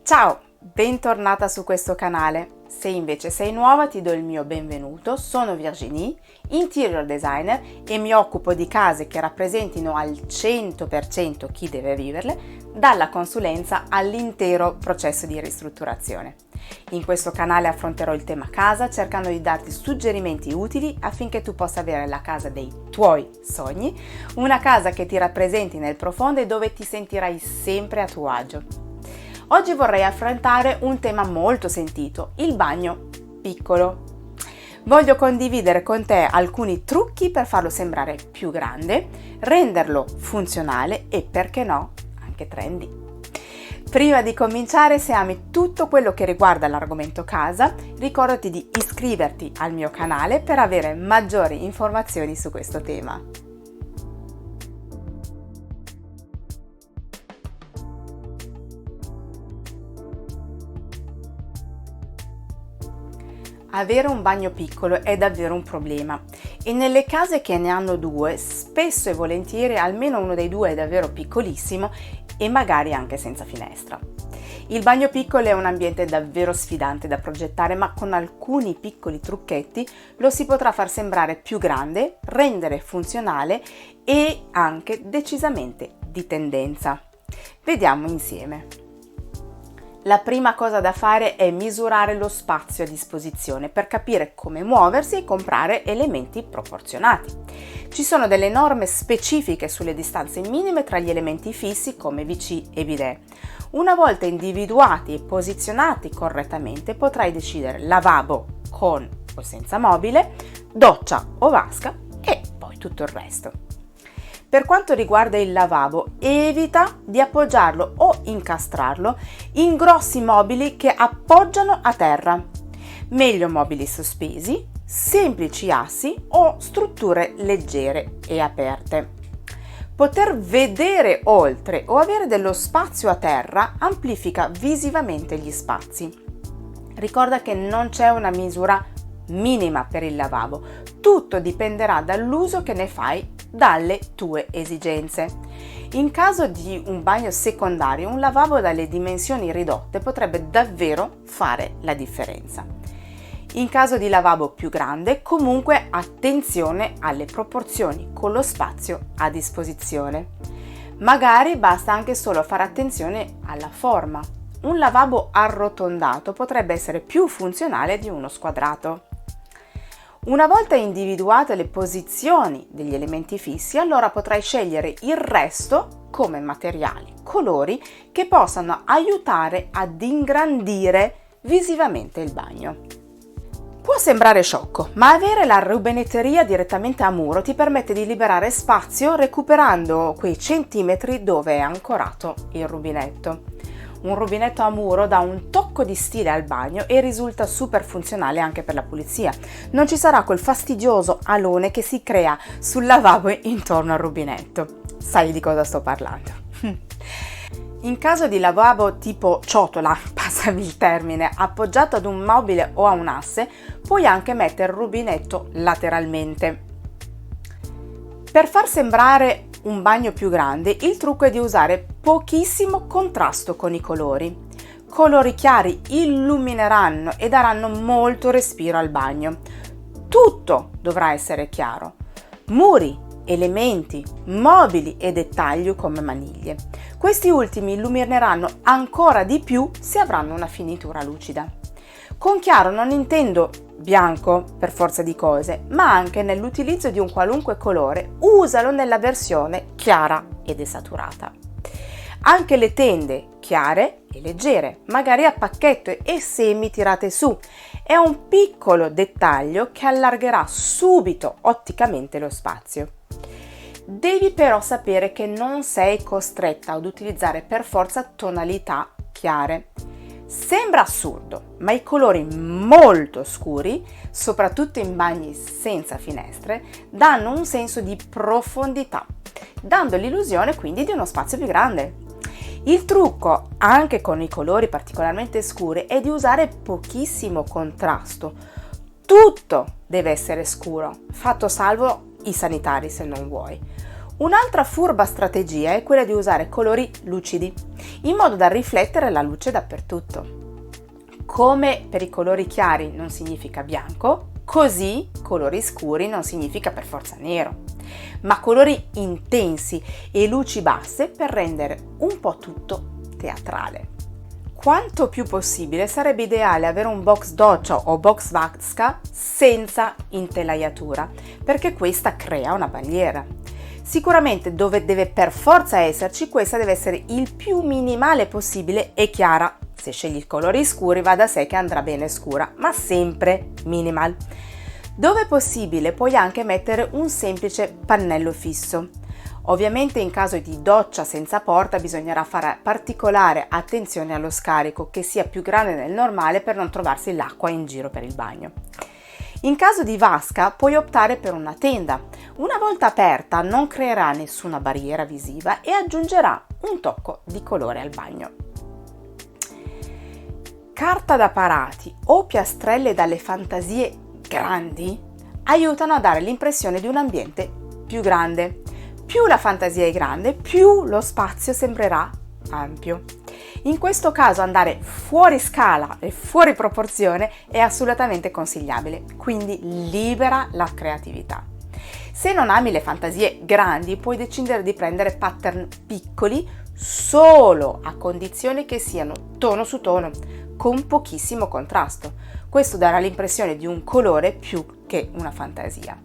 Ciao, bentornata su questo canale. Se invece sei nuova ti do il mio benvenuto, sono Virginie, interior designer e mi occupo di case che rappresentino al 100% chi deve viverle, dalla consulenza all'intero processo di ristrutturazione. In questo canale affronterò il tema casa cercando di darti suggerimenti utili affinché tu possa avere la casa dei tuoi sogni, una casa che ti rappresenti nel profondo e dove ti sentirai sempre a tuo agio. Oggi vorrei affrontare un tema molto sentito, il bagno piccolo. Voglio condividere con te alcuni trucchi per farlo sembrare più grande, renderlo funzionale e, perché no, anche trendy. Prima di cominciare, se ami tutto quello che riguarda l'argomento casa, ricordati di iscriverti al mio canale per avere maggiori informazioni su questo tema. Avere un bagno piccolo è davvero un problema e nelle case che ne hanno due, spesso e volentieri almeno uno dei due è davvero piccolissimo e magari anche senza finestra. Il bagno piccolo è un ambiente davvero sfidante da progettare, ma con alcuni piccoli trucchetti lo si potrà far sembrare più grande, rendere funzionale e anche decisamente di tendenza. Vediamo insieme. La prima cosa da fare è misurare lo spazio a disposizione per capire come muoversi e comprare elementi proporzionati. Ci sono delle norme specifiche sulle distanze minime tra gli elementi fissi come WC e bidet. Una volta individuati e posizionati correttamente potrai decidere lavabo con o senza mobile, doccia o vasca e poi tutto il resto. Per quanto riguarda il lavabo, evita di appoggiarlo o incastrarlo in grossi mobili che appoggiano a terra. Meglio mobili sospesi, semplici assi o strutture leggere e aperte. Poter vedere oltre o avere dello spazio a terra amplifica visivamente gli spazi. Ricorda che non c'è una misura minima per il lavabo, tutto dipenderà dall'uso che ne fai dalle tue esigenze. In caso di un bagno secondario, un lavabo dalle dimensioni ridotte potrebbe davvero fare la differenza. In caso di lavabo più grande, comunque attenzione alle proporzioni con lo spazio a disposizione. Magari basta anche solo fare attenzione alla forma. Un lavabo arrotondato potrebbe essere più funzionale di uno squadrato. Una volta individuate le posizioni degli elementi fissi, allora potrai scegliere il resto come materiali, colori che possano aiutare ad ingrandire visivamente il bagno. Può sembrare sciocco, ma avere la rubinetteria direttamente a muro ti permette di liberare spazio recuperando quei centimetri dove è ancorato il rubinetto. Un rubinetto a muro dà un tocco di stile al bagno e risulta super funzionale anche per la pulizia. Non ci sarà quel fastidioso alone che si crea sul lavabo intorno al rubinetto. Sai di cosa sto parlando. In caso di lavabo tipo ciotola, passami il termine, appoggiato ad un mobile o a un asse, puoi anche mettere il rubinetto lateralmente. Per far sembrare un bagno più grande, il trucco è di usare pochissimo contrasto con i colori. Colori chiari illumineranno e daranno molto respiro al bagno. Tutto dovrà essere chiaro. Muri, elementi, mobili e dettagli come maniglie. Questi ultimi illumineranno ancora di più se avranno una finitura lucida. Con chiaro non intendo bianco per forza di cose, ma anche nell'utilizzo di un qualunque colore, usalo nella versione chiara ed desaturata. Anche le tende chiare e leggere, magari a pacchetto e semi tirate su, è un piccolo dettaglio che allargherà subito otticamente lo spazio. Devi però sapere che non sei costretta ad utilizzare per forza tonalità chiare. Sembra assurdo, ma i colori molto scuri, soprattutto in bagni senza finestre, danno un senso di profondità, dando l'illusione quindi di uno spazio più grande. Il trucco, anche con i colori particolarmente scuri, è di usare pochissimo contrasto. Tutto deve essere scuro, fatto salvo i sanitari se non vuoi. Un'altra furba strategia è quella di usare colori lucidi, in modo da riflettere la luce dappertutto. Come per i colori chiari non significa bianco, così colori scuri non significa per forza nero, ma colori intensi e luci basse per rendere un po' tutto teatrale. Quanto più possibile sarebbe ideale avere un box doccia o box vasca senza intelaiatura, perché questa crea una barriera. Sicuramente dove deve per forza esserci, questa deve essere il più minimale possibile e chiara. Se scegli colori scuri va da sé che andrà bene scura, ma sempre minimal. Dove è possibile puoi anche mettere un semplice pannello fisso. Ovviamente in caso di doccia senza porta bisognerà fare particolare attenzione allo scarico, che sia più grande del normale per non trovarsi l'acqua in giro per il bagno. In caso di vasca puoi optare per una tenda. Una volta aperta non creerà nessuna barriera visiva e aggiungerà un tocco di colore al bagno. Carta da parati o piastrelle dalle fantasie grandi aiutano a dare l'impressione di un ambiente più grande. Più la fantasia è grande, più lo spazio sembrerà ampio. In questo caso andare fuori scala e fuori proporzione è assolutamente consigliabile, quindi libera la creatività. Se non ami le fantasie grandi, puoi decidere di prendere pattern piccoli solo a condizione che siano tono su tono, con pochissimo contrasto. Questo darà l'impressione di un colore più che una fantasia.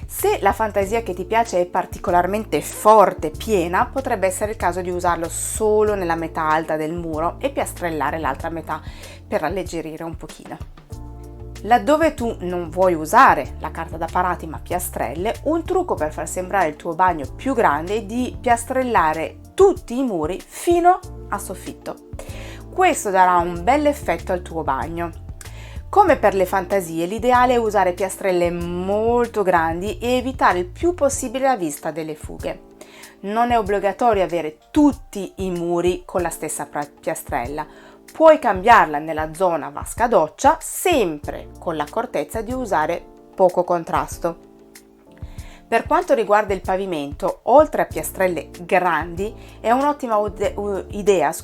Se la fantasia che ti piace è particolarmente forte, piena, potrebbe essere il caso di usarlo solo nella metà alta del muro e piastrellare l'altra metà per alleggerire un pochino. Laddove tu non vuoi usare la carta da parati ma piastrelle, un trucco per far sembrare il tuo bagno più grande è di piastrellare tutti i muri fino a soffitto. Questo darà un bel effetto al tuo bagno. Come per le fantasie, l'ideale è usare piastrelle molto grandi e evitare il più possibile la vista delle fughe. Non è obbligatorio avere tutti i muri con la stessa piastrella. Puoi cambiarla nella zona vasca doccia, sempre con l'accortezza di usare poco contrasto. Per quanto riguarda il pavimento, oltre a piastrelle grandi, è un'ottima idea,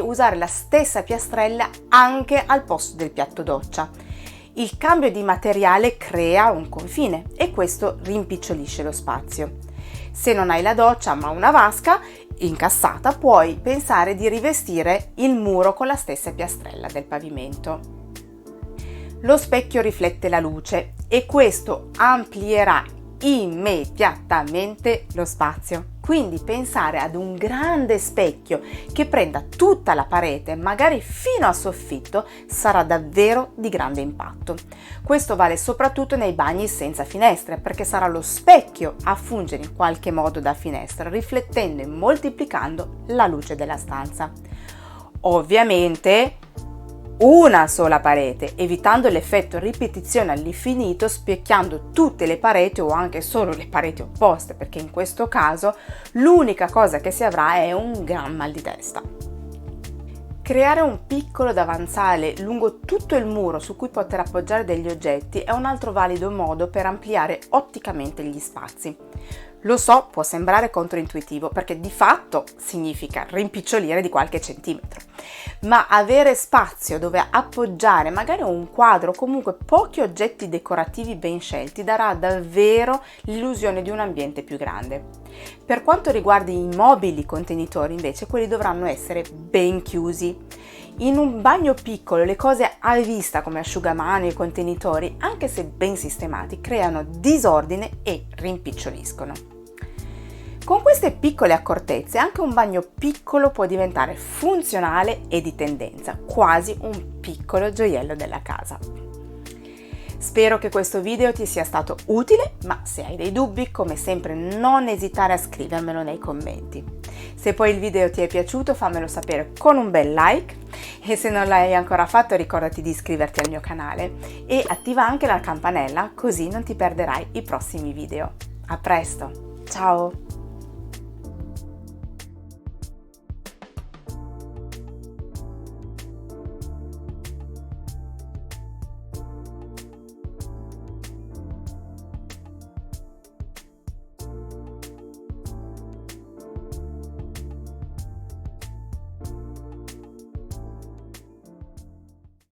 usare la stessa piastrella anche al posto del piatto doccia. Il cambio di materiale crea un confine e questo rimpicciolisce lo spazio. Se non hai la doccia ma una vasca incassata, puoi pensare di rivestire il muro con la stessa piastrella del pavimento. Lo specchio riflette la luce e questo amplierà immediatamente lo spazio. Quindi pensare ad un grande specchio che prenda tutta la parete, magari fino al soffitto, sarà davvero di grande impatto. Questo vale soprattutto nei bagni senza finestre, perché sarà lo specchio a fungere in qualche modo da finestra, riflettendo e moltiplicando la luce della stanza. Ovviamente una sola parete, evitando l'effetto ripetizione all'infinito, specchiando tutte le pareti o anche solo le pareti opposte, perché in questo caso l'unica cosa che si avrà è un gran mal di testa. Creare un piccolo davanzale lungo tutto il muro su cui poter appoggiare degli oggetti è un altro valido modo per ampliare otticamente gli spazi. Lo so, può sembrare controintuitivo perché di fatto significa rimpicciolire di qualche centimetro, ma avere spazio dove appoggiare magari un quadro o comunque pochi oggetti decorativi ben scelti darà davvero l'illusione di un ambiente più grande. Per quanto riguarda i mobili contenitori invece, quelli dovranno essere ben chiusi. In un bagno piccolo le cose a vista come asciugamani e contenitori, anche se ben sistemati, creano disordine e rimpiccioliscono. Con queste piccole accortezze anche un bagno piccolo può diventare funzionale e di tendenza, quasi un piccolo gioiello della casa. Spero che questo video ti sia stato utile, ma se hai dei dubbi, come sempre non esitare a scrivermelo nei commenti. Se poi il video ti è piaciuto fammelo sapere con un bel like e se non l'hai ancora fatto ricordati di iscriverti al mio canale e attiva anche la campanella così non ti perderai i prossimi video. A presto, ciao!